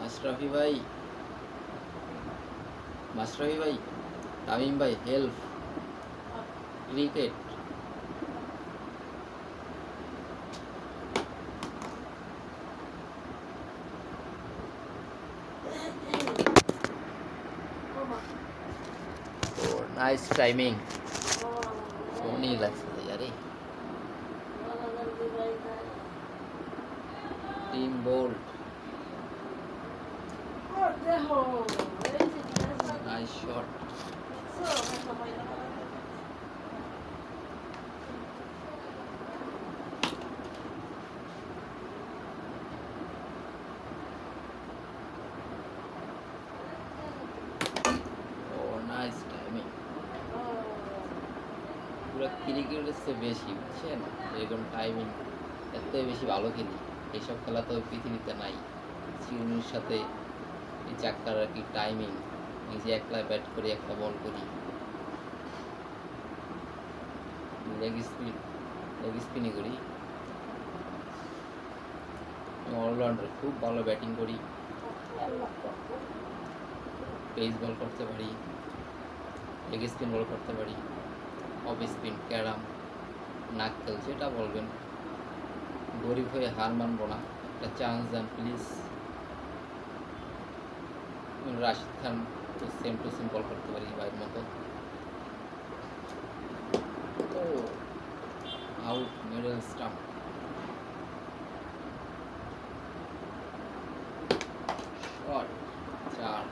মাশরাফি ভাই, মাশরাফি ভাই, তামিম ভাই, help cricket. Oh nice timing, ফোনই লাগছে আরে। Team bowled, nice shot. Oh nice timing. পুরো ক্রিকেটের চেয়ে বেশি বুঝছেন, এরকম টাইমিং এত বেশি ভালো খেলি। এইসব খেলা তো পৃথিবীতে নাই। চিরুনির সাথে এই চাক্কার আর কি টাইমিং, নিজে একলা ব্যাট করি একটা বল করি, লেগ স্পিনই করি। অলরাউন্ডার, খুব ভালো ব্যাটিং করি, পেস বল করতে পারি, লেগ স্পিন বল করতে পারি, অফ স্পিন, ক্যারাম, নাক্কেল, যেটা বলবেন। গরিব হয়ে হার মানবো না, একটা chance then please. Rashid Khan তো সেম টু সেম বল করতে পারি ভাইয়ের মতো। ও আউট, মিডল স্টাম্প। শট, 4।